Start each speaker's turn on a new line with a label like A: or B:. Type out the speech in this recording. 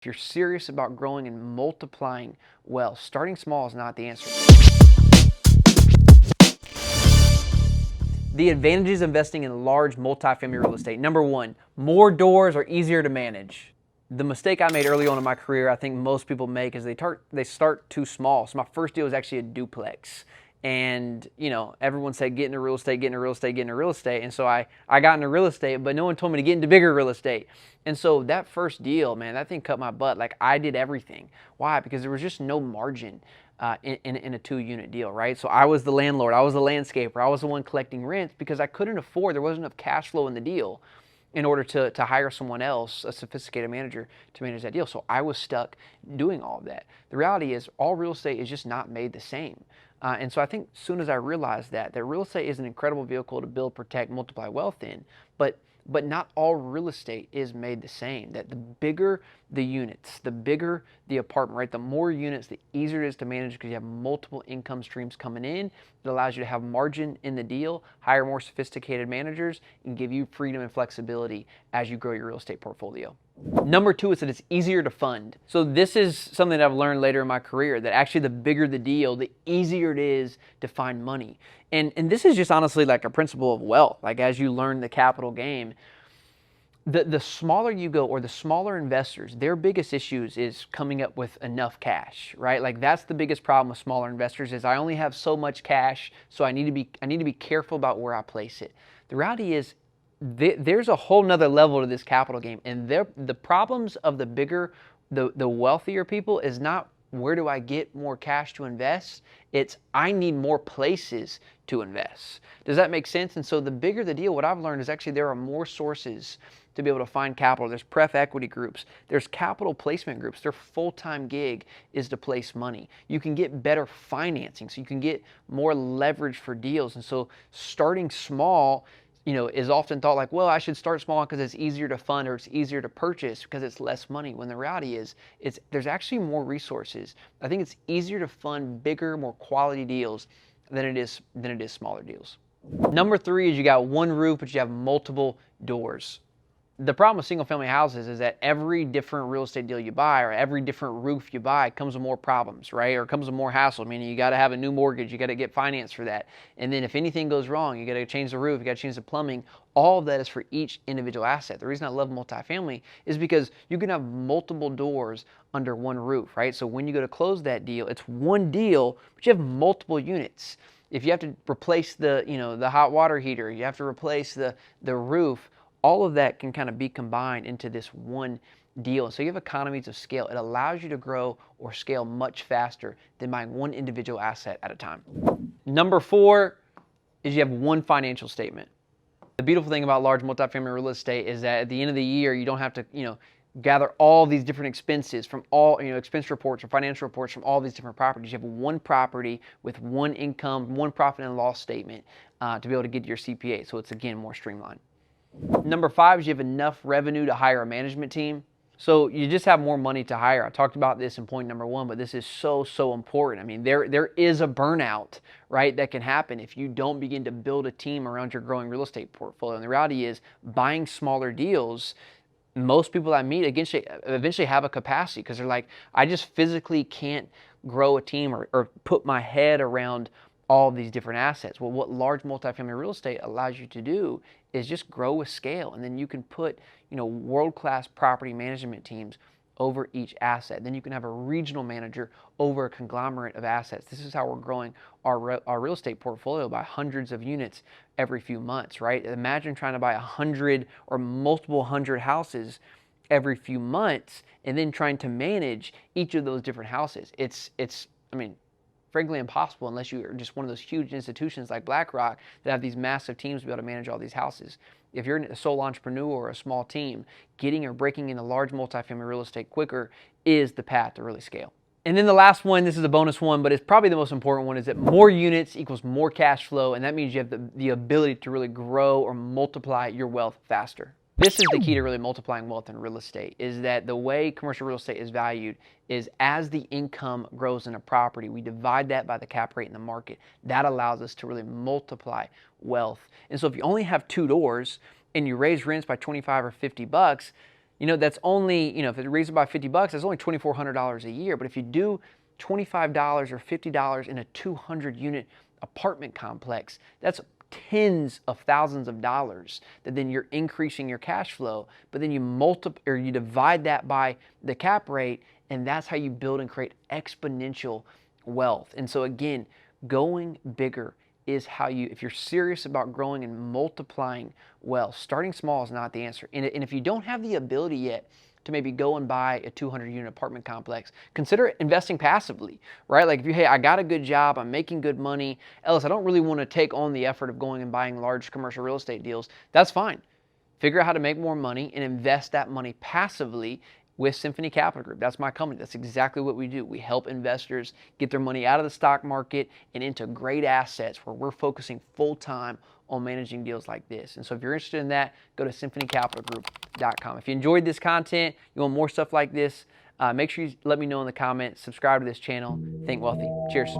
A: If you're serious about growing and multiplying wealth, starting small is not the answer. The advantages of investing in large multifamily real estate. Number one, more doors are easier to manage. The mistake I made early on in my career, I think most people make, is they start too small. So my first deal was actually a duplex. And, everyone said, get into real estate, get into real estate, get into real estate. And so I got into real estate, but no one told me to get into bigger real estate. And so that first deal, man, that thing cut my butt. Like, I did everything. Why? Because there was just no margin in a 2-unit deal, right? So I was the landlord, I was the landscaper, I was the one collecting rent because I couldn't afford, there wasn't enough cash flow in the deal in order to hire someone else, a sophisticated manager, to manage that deal. So I was stuck doing all of that. The reality is all real estate is just not made the same. And so I think as soon as I realized that real estate is an incredible vehicle to build, protect, multiply wealth in, but not all real estate is made the same. That the bigger the units, the bigger the apartment, right? The more units, the easier it is to manage because you have multiple income streams coming in. It allows you to have margin in the deal, hire more sophisticated managers, and give you freedom and flexibility as you grow your real estate portfolio. Number two is that it's easier to fund. So this is something that I've learned later in my career, that actually the bigger the deal, the easier it is to find money. And this is just honestly like a principle of wealth. Like, as you learn the capital game, the smaller you go, or the smaller investors, their biggest issues is coming up with enough cash, right? Like, that's the biggest problem with smaller investors is I only have so much cash, so I need to be careful about where I place it. The reality is there's a whole nother level to this capital game, and the problems of the bigger, the wealthier people is not where do I get more cash to invest? It's I need more places to invest. Does that make sense? And so the bigger the deal, what I've learned is actually there are more sources to be able to find capital. There's pref equity groups. There's capital placement groups. Their full-time gig is to place money. You can get better financing, so you can get more leverage for deals. And so starting small, is often thought like, well, I should start small because it's easier to fund or it's easier to purchase because it's less money. When the reality is, there's actually more resources. I think it's easier to fund bigger, more quality deals than it is smaller deals. Number three is you got one roof, but you have multiple doors. The problem with single family houses is that every different real estate deal you buy, or every different roof you buy, comes with more problems, right? Or comes with more hassle, meaning you got to have a new mortgage, you got to get finance for that. And then if anything goes wrong, you got to change the roof, you got to change the plumbing. All of that is for each individual asset. The reason I love multifamily is because you can have multiple doors under one roof, right? So when you go to close that deal, it's one deal, but you have multiple units. If you have to replace the hot water heater, you have to replace the roof, all of that can kind of be combined into this one deal. So you have economies of scale. It allows you to grow or scale much faster than buying one individual asset at a time. Number four is you have one financial statement. The beautiful thing about large multifamily real estate is that at the end of the year, you don't have to, gather all these different expenses from all, expense reports or financial reports from all these different properties. You have one property with one income, one profit and loss statement to be able to get your CPA. So it's, again, more streamlined. Number five is you have enough revenue to hire a management team. So you just have more money to hire. I talked about this in point number one, but this is so important. I mean, there is a burnout, right, that can happen if you don't begin to build a team around your growing real estate portfolio. And the reality is, buying smaller deals, most people I meet eventually have a capacity because they're like, I just physically can't grow a team or put my head around all these different assets. Well, what large multifamily real estate allows you to do is just grow with scale, and then you can put, world-class property management teams over each asset. Then you can have a regional manager over a conglomerate of assets. This is how we're growing our real estate portfolio by hundreds of units every few months, right? Imagine trying to buy 100 or multiple hundred houses every few months and then trying to manage each of those different houses. It's frankly impossible unless you're just one of those huge institutions like BlackRock that have these massive teams to be able to manage all these houses. If you're a sole entrepreneur or a small team, getting or breaking into large multifamily real estate quicker is the path to really scale. And then the last one, this is a bonus one, but it's probably the most important one, is that more units equals more cash flow, and that means you have the ability to really grow or multiply your wealth faster. This is the key to really multiplying wealth in real estate, is that the way commercial real estate is valued is as the income grows in a property, we divide that by the cap rate in the market. That allows us to really multiply wealth. And so if you only have two doors and you raise rents by 25 or $50, You know, that's only, you know, if it raises by $50, that's only $2,400 a year. But if you do $25 or $50 in a 200 unit apartment complex, that's tens of thousands of dollars that then you're increasing your cash flow, but then you multiply or you divide that by the cap rate, and that's how you build and create exponential wealth. And so again, going bigger is how you, if you're serious about growing and multiplying wealth, starting small is not the answer. And if you don't have the ability yet to maybe go and buy a 200 unit apartment complex, consider investing passively, right? Like if you, hey, I got a good job, I'm making good money, Ellis, I don't really want to take on the effort of going and buying large commercial real estate deals. That's fine. Figure out how to make more money and invest that money passively with Symphony Capital Group. That's my company. That's exactly what we do. We help investors get their money out of the stock market and into great assets where we're focusing full time on managing deals like this. And so if you're interested in that, go to symphonycapitalgroup.com. If you enjoyed this content, you want more stuff like this, make sure you let me know in the comments, subscribe to this channel. Think Wealthy. Cheers.